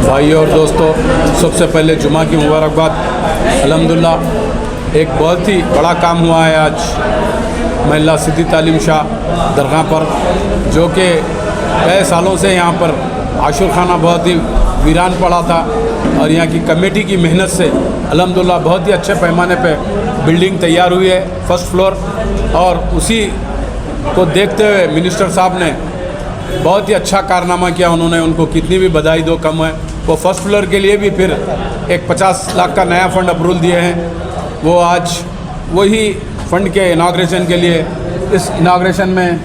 भाई और दोस्तों, सबसे पहले जुमा की मुबारकबाद। अल्हम्दुलिल्लाह एक बहुत ही बड़ा काम हुआ है आज महिला सिद्दी तालीम शाह दरगाह पर, जो कि कई सालों से यहाँ पर आशुर खाना बहुत ही वीरान पड़ा था और यहाँ की कमेटी की मेहनत से अल्हम्दुलिल्लाह बहुत ही अच्छे पैमाने पे बिल्डिंग तैयार हुई है, फर्स्ट फ्लोर। और उसी को देखते हुए मिनिस्टर साहब ने बहुत ही अच्छा कारनामा किया। उन्होंने उनको कितनी भी बधाई दो कम है। वो फर्स्ट फ्लोर के लिए भी फिर एक 50 लाख का नया फ़ंड अप्रूवल दिए हैं। वो आज वही फ़ंड के इनाग्रेशन के लिए इस इनाग्रेशन में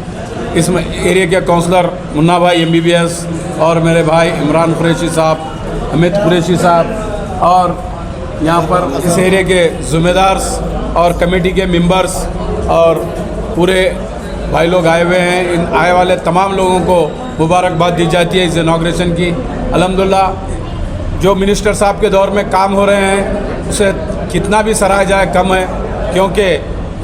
इसमें एरिया के काउंसलर मुन्ना भाई MBBS और मेरे भाई इमरान कुरैशी साहब, अमित कुरैशी साहब और यहाँ पर इस एरिया के ज़िम्मेदार और कमेटी के मेंबर्स और पूरे भाई लोग आए हुए हैं। इन आए वाले तमाम लोगों को मुबारकबाद दी जाती है इस इनाग्रेशन की। अल्हम्दुलिल्लाह जो मिनिस्टर साहब के दौर में काम हो रहे हैं उसे कितना भी सराहा जाए कम है, क्योंकि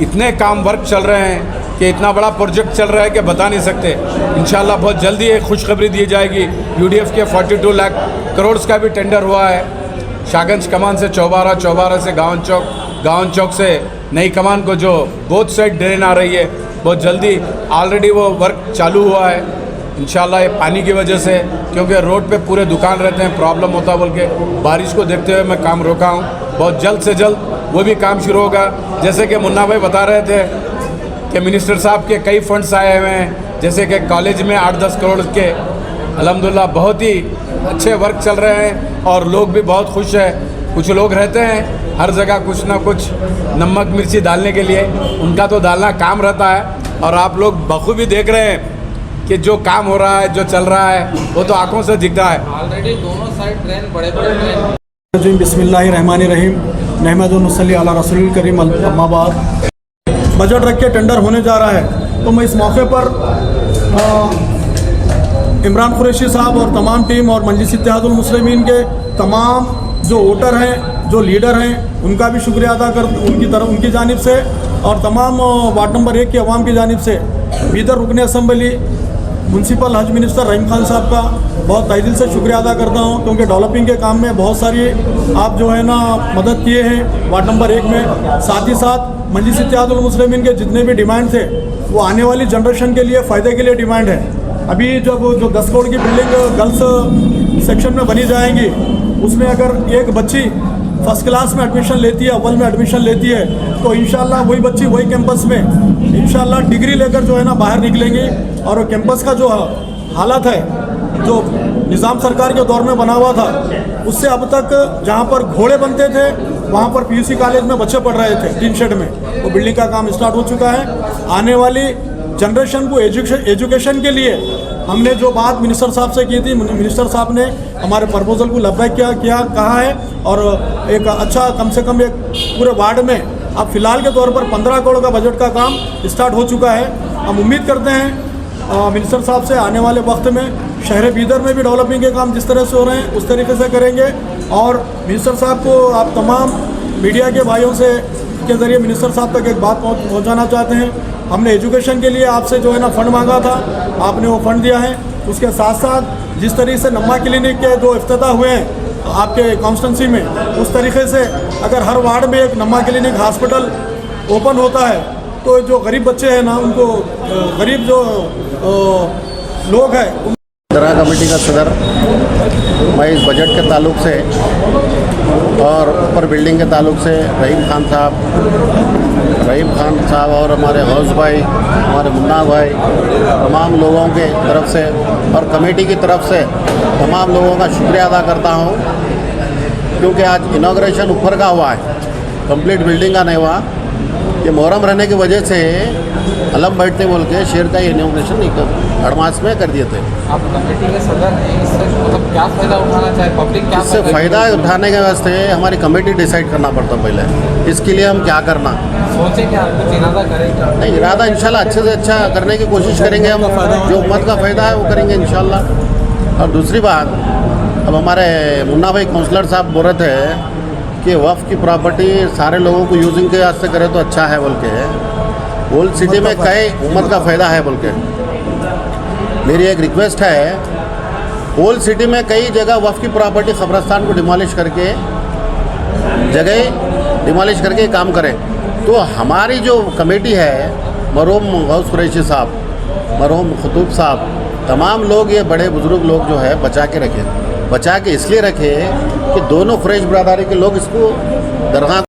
इतने काम वर्क चल रहे हैं कि इतना बड़ा प्रोजेक्ट चल रहा है कि बता नहीं सकते। इंशाल्लाह बहुत जल्दी एक खुशखबरी दी जाएगी। UDF के 42 लाख करोड़ का भी टेंडर हुआ है। शाहगंज कमान से चौबारा, चौबारा से गावन चौक, गावन चौक से नई कमान को जो बोथ साइड ड्रेन आ रही है, बहुत जल्दी ऑलरेडी वो वर्क चालू हुआ है। इंशाल्लाह ये पानी की वजह से, क्योंकि रोड पे पूरे दुकान रहते हैं, प्रॉब्लम होता है बोल के बारिश को देखते हुए मैं काम रोका हूँ। बहुत जल्द से जल्द वो भी काम शुरू होगा। जैसे कि मुन्ना भाई बता रहे थे कि मिनिस्टर साहब के कई फंड्स आए हुए हैं, जैसे कि कॉलेज में 8-10 करोड़ के अल्हम्दुलिल्लाह बहुत ही अच्छे वर्क चल रहे हैं और लोग भी बहुत खुश हैं। कुछ लोग रहते हैं हर जगह कुछ ना कुछ नमक मिर्ची डालने के लिए, उनका तो डालना काम रहता है और आप लोग बखूबी देख रहे हैं कि जो काम हो रहा है, जो चल रहा है, वो तो आंखों से दिखता है। ऑलरेडी दोनों साइड ट्रेन बड़े-बड़े ट्रेन। बिस्मिल्लाहिर्रहमानिर्रहीम, नहमदुन नसल्ली अला रसूलिल करीम, अम्मा बाद। बजट रख के टेंडर होने जा रहा है, तो मैं इस मौके पर इमरान कुरैशी साहब और तमाम टीम और मजलिस इत्तेहादुल मुस्लिमीन के तमाम जो वोटर हैं, जो लीडर हैं, उनका भी शुक्रिया अदा कर उनकी जानिब से और तमाम वार्ड नंबर 1 की आवाम की जानिब से बीदर रुकने असम्बली म्यूनसिपल हज मिनिस्टर रहीम खान साहब का बहुत तहे दिल से शुक्रिया अदा करता हूं, क्योंकि डेवलपिंग के काम में बहुत सारी आप जो है ना मदद किए हैं वार्ड नंबर 1 में। साथ ही साथ मजलिस इत्तेहादुल मुस्लिमीन के जितने भी डिमांड थे वो आने वाली जनरेशन के लिए फ़ायदे के लिए डिमांड है। अभी जब जो 10 करोड़ की बिल्डिंग गर्ल्स सेक्शन में बनी जाएंगी, उसमें अगर एक बच्ची फर्स्ट क्लास में एडमिशन लेती है, अव्वल में एडमिशन लेती है, तो इंशाल्लाह वही बच्ची वही कैंपस में इंशाल्लाह डिग्री लेकर जो है ना बाहर निकलेंगी। और कैंपस का जो हालत है, जो निज़ाम सरकार के दौर में बना हुआ था, उससे अब तक जहाँ पर घोड़े बनते थे वहाँ पर PUC कॉलेज में बच्चे पढ़ रहे थे टीन शेड में। वो बिल्डिंग का काम स्टार्ट हो चुका है। आने वाली जनरेशन को एजुकेशन के लिए हमने जो बात मिनिस्टर साहब से की थी, मिनिस्टर साहब ने हमारे प्रपोजल को लब्बैक किया कहा है और एक अच्छा कम से कम एक पूरे वार्ड में अब फ़िलहाल के तौर पर 15 करोड़ का बजट का काम स्टार्ट हो चुका है। हम उम्मीद करते हैं मिनिस्टर साहब से आने वाले वक्त में शहर बीदर में भी डेवलपिंग के काम जिस तरह से हो रहे हैं उस तरीके से करेंगे। और मिनिस्टर साहब को आप तमाम मीडिया के भाइयों से के ज़रिए मिनिस्टर साहब तक एक बात पहुँचाना चाहते हैं। हमने एजुकेशन के लिए आपसे जो है ना फ़ंड मांगा था, आपने वो फ़ंड दिया है। उसके साथ साथ जिस तरीके से नम्मा क्लिनिक के जो इफ्तिताह हुए हैं आपके कॉन्स्टिट्यूंसी में, उस तरीके से अगर हर वार्ड में एक नम्मा क्लिनिक हॉस्पिटल ओपन होता है तो जो गरीब बच्चे हैं ना, उनको गरीब जो लोग हैं। दरगाह कमेटी का सदर मैं इस बजट के ताल्लुक से और ऊपर बिल्डिंग के ताल्लुक से रहीम खान साहब और हमारे हौस भाई, हमारे मुन्ना भाई, तमाम लोगों के तरफ से और कमेटी की तरफ से तमाम लोगों का शुक्रिया अदा करता हूं, क्योंकि आज इनाग्रेशन ऊपर का हुआ है, कंप्लीट बिल्डिंग का नहीं हुआ। ये मुहर्रम रहने की वजह से अलम बैठते बोल के शेर का इनाग्रेशन एडवांस में कर दिए थे। आप कमेटी के सदर हैं, इससे मतलब क्या फ़ायदा उठाना चाहे पब्लिक, क्या इससे फ़ायदा उठाने के वास्ते हमारी कमेटी डिसाइड करना पड़ता पहले, इसके लिए हम क्या करना सोचे कि आप कुछ इरादा करेंगे? नहीं, इरादा इंशाल्लाह अच्छे से अच्छा करने की कोशिश करेंगे हम, जो उम्मत का फ़ायदा है वो करेंगे इंशाल्लाह। और दूसरी बात, अब हमारे मुन्ना भाई काउंसलर साहब बोल रहे थे कि वफ़ की प्रॉपर्टी सारे लोगों को यूजिंग के वास्ते करे तो अच्छा है बोल के, ओल्ड सिटी में कई उम्मत का फ़ायदा है बोल के। मेरी एक रिक्वेस्ट है ओल्ड सिटी में कई जगह वफ़ की प्रॉपर्टी कब्रस्तान को डिमोलिश करके जगह डिमोलिश करके काम करें। तो हमारी जो कमेटी है, मरहूम गौस कुरैशी साहब, मरहूम खतूब साहब, तमाम लोग, ये बड़े बुज़ुर्ग लोग जो है बचा के रखें। बचा के इसलिए रखें कि दोनों कुरैश बरादरी के लोग इसको दरगाह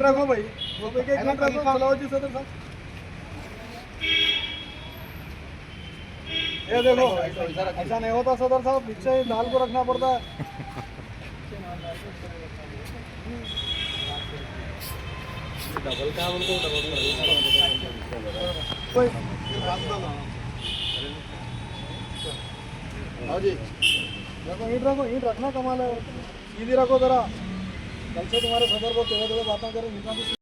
रखो भाई, चलाओ जी सदर साहब। ये देखो, ऐसा नहीं होता सदर साहब, पीछे दाल को रखना पड़ता है। डबल काम उनको जी देखो, ईंट रखना कमाल है, सीधी रखो जरा। कल से तुम्हारे सदर को तेरे बातें करें।